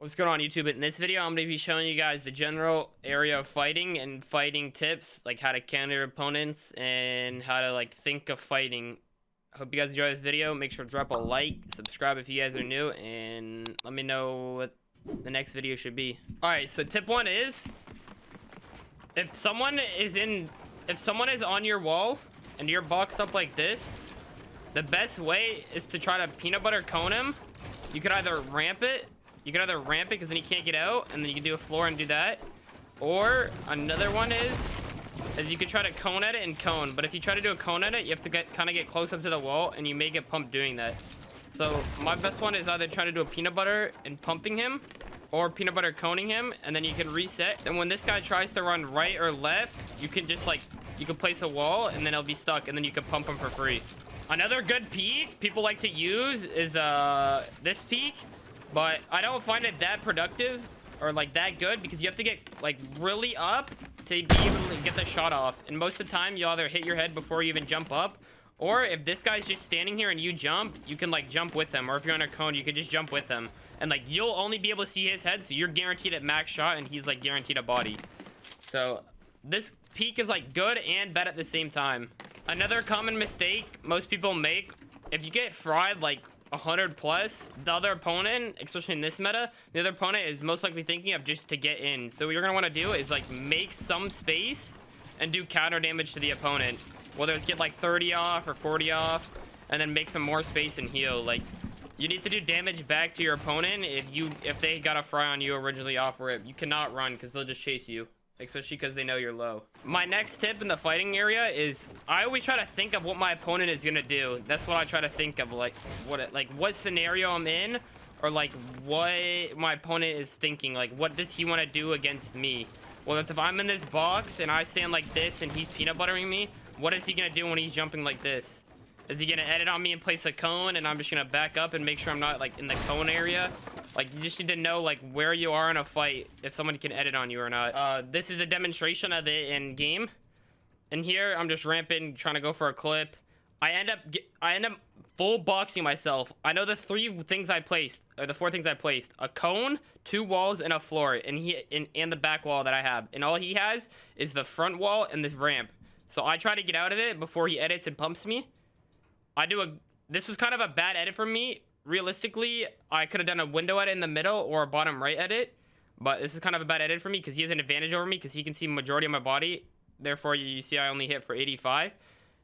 What's going on YouTube? In this video, I'm going to be showing you guys the general area of fighting and fighting tips, like how to counter opponents and how to think of fighting. Hope you guys enjoy this video. Make sure to drop a like, subscribe if you guys are new, and let me know what the next video should be. Alright, so tip one is, if someone is on your wall and you're boxed up like this, the best way is to try to peanut butter cone him. You could either ramp it because then he can't get out, and then you can do a floor and do that. Or another one is you can try to cone at it and cone. But if you try to do a cone at it, you have to kind of get close up to the wall, and you may get pumped doing that. So my best one is either trying to do a peanut butter and pumping him, or peanut butter coning him, and then you can reset. And when this guy tries to run right or left, you can just you can place a wall, and then he'll be stuck, and then you can pump him for free. Another good peek people like to use is this peek. But I don't find it that productive or that good, because you have to get really up to be able to get the shot off. And most of the time, you either hit your head before you even jump up, or if this guy's just standing here and you jump, you can jump with him. Or if you're on a cone, you can just jump with him. And you'll only be able to see his head, so you're guaranteed at max shot, and he's guaranteed a body. So this peek is good and bad at the same time. Another common mistake most people make, if you get fried 100 plus, the other opponent, especially in this meta, the other opponent is most likely thinking of just to get in. So what you're gonna want to do is make some space and do counter damage to the opponent, whether it's get 30 off or 40 off, and then make some more space and heal. You need to do damage back to your opponent if they got a fry on you originally off rip. You cannot run because they'll just chase you, especially because they know you're low. My next tip in the fighting area is I always try to think of what my opponent is gonna do. That's what I try to think of, what scenario I'm in, or what my opponent is thinking. What does he want to do against me? Well, that's if I'm in this box and I stand like this and he's peanut buttering me, what is he gonna do when he's jumping like this? Is he gonna edit on me and place a cone, and I'm just gonna back up and make sure I'm not in the cone area? You just need to know where you are in a fight, if someone can edit on you or not. This is a demonstration of it in game. And here I'm just ramping, trying to go for a clip. I end up full boxing myself. I know the four things I placed: a cone, 2 walls, and a floor, and the back wall that I have. And all he has is the front wall and this ramp. So I try to get out of it before he edits and pumps me. This was kind of a bad edit for me. Realistically, I could have done a window edit in the middle or a bottom right edit, but this is kind of a bad edit for me because he has an advantage over me because he can see majority of my body. Therefore, you see I only hit for 85.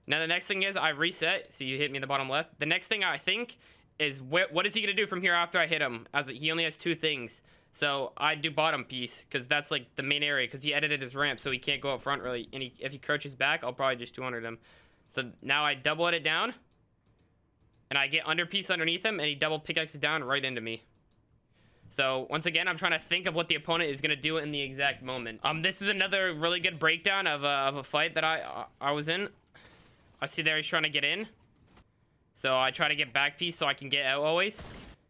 Now, the next thing is I reset. So you hit me in the bottom left. The next thing I think is what is he going to do from here after I hit him? As he only has 2 things. So I do bottom piece because that's the main area, because he edited his ramp so he can't go up front really. And if he crouches back, I'll probably just 200 him. So now I double edit down. And I get under piece underneath him, and he double pickaxes down right into me. So once again, I'm trying to think of what the opponent is going to do in the exact moment. This is another really good breakdown of a fight that I was in. I see there he's trying to get in. So I try to get back piece so I can get out always.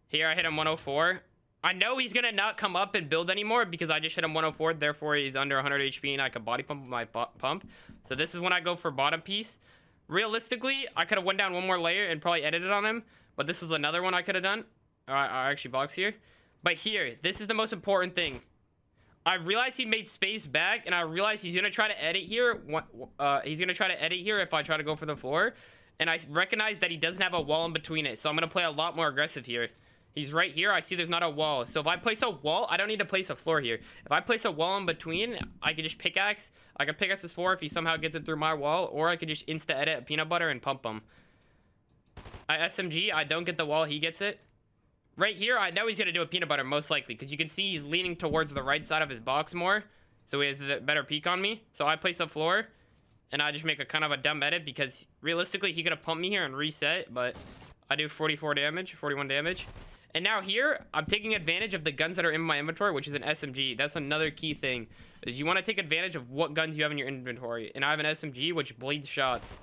Here I hit him 104. I know he's going to not come up and build anymore because I just hit him 104. Therefore, he's under 100 HP, and I could body pump with my pump. So this is when I go for bottom piece. Realistically, I could have went down one more layer and probably edited on him, but this was another one I could have done. I actually box here. But here, this is the most important thing. I realized he made space back, and I realized he's going to try to edit here. He's going to try to edit here if I try to go for the floor. And I recognize that he doesn't have a wall in between it, so I'm going to play a lot more aggressive here. He's right here. I see there's not a wall. So if I place a wall, I don't need to place a floor here. If I place a wall in between, I can just pickaxe. I can pickaxe this floor if he somehow gets it through my wall, or I could just insta-edit a peanut butter and pump him. I SMG. I don't get the wall. He gets it. Right here, I know he's going to do a peanut butter most likely, because you can see he's leaning towards the right side of his box more. So he has a better peek on me. So I place a floor, and I just make a kind of a dumb edit, because realistically, he could have pumped me here and reset, but I do 41 damage. And now here, I'm taking advantage of the guns that are in my inventory, which is an SMG. That's another key thing, is you want to take advantage of what guns you have in your inventory. And I have an SMG, which bleeds shots.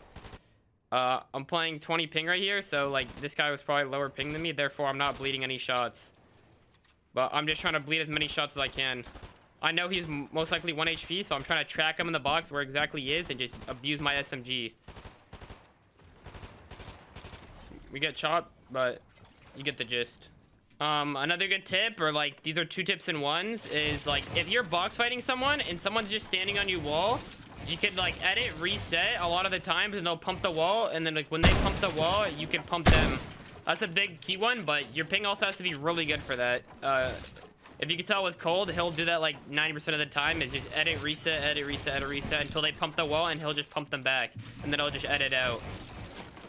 I'm playing 20 ping right here, so this guy was probably lower ping than me. Therefore, I'm not bleeding any shots. But I'm just trying to bleed as many shots as I can. I know he's most likely 1 HP, so I'm trying to track him in the box where exactly he is and just abuse my SMG. We get chopped, but you get the gist. Another good tip, or like these are 2 tips in ones, is like if you're box fighting someone and someone's just standing on your wall, you could like edit reset a lot of the times and they'll pump the wall, and then like when they pump the wall you can pump them. That's a big key one, but your ping also has to be really good for that. If you can tell with Cold, he'll do that like 90% of the time, is just edit reset, edit reset, edit reset until they pump the wall, and he'll just pump them back, and then he'll just edit out.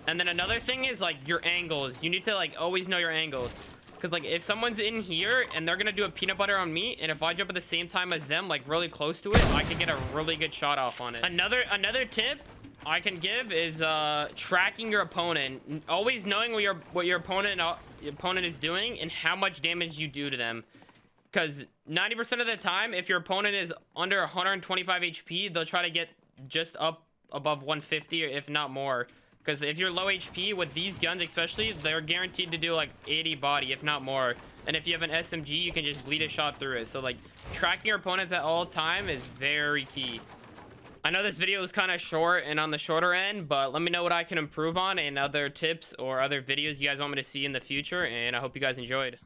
And then another thing is like your angles. You need to like always know your angles. Because like if someone's in here and they're gonna do a peanut butter on me, and if I jump at the same time as them, like really close to it, I can get a really good shot off on it. Another tip I can give is tracking your opponent. Always knowing what your opponent is doing and how much damage you do to them. Because 90% of the time, if your opponent is under 125 HP, they'll try to get just up above 150, or if not more. Because if you're low HP with these guns especially, they're guaranteed to do like 80 body, if not more. And if you have an SMG, you can just bleed a shot through it. So like tracking your opponents at all time is very key. I know this video is kind of short and on the shorter end, but let me know what I can improve on and other tips or other videos you guys want me to see in the future. And I hope you guys enjoyed.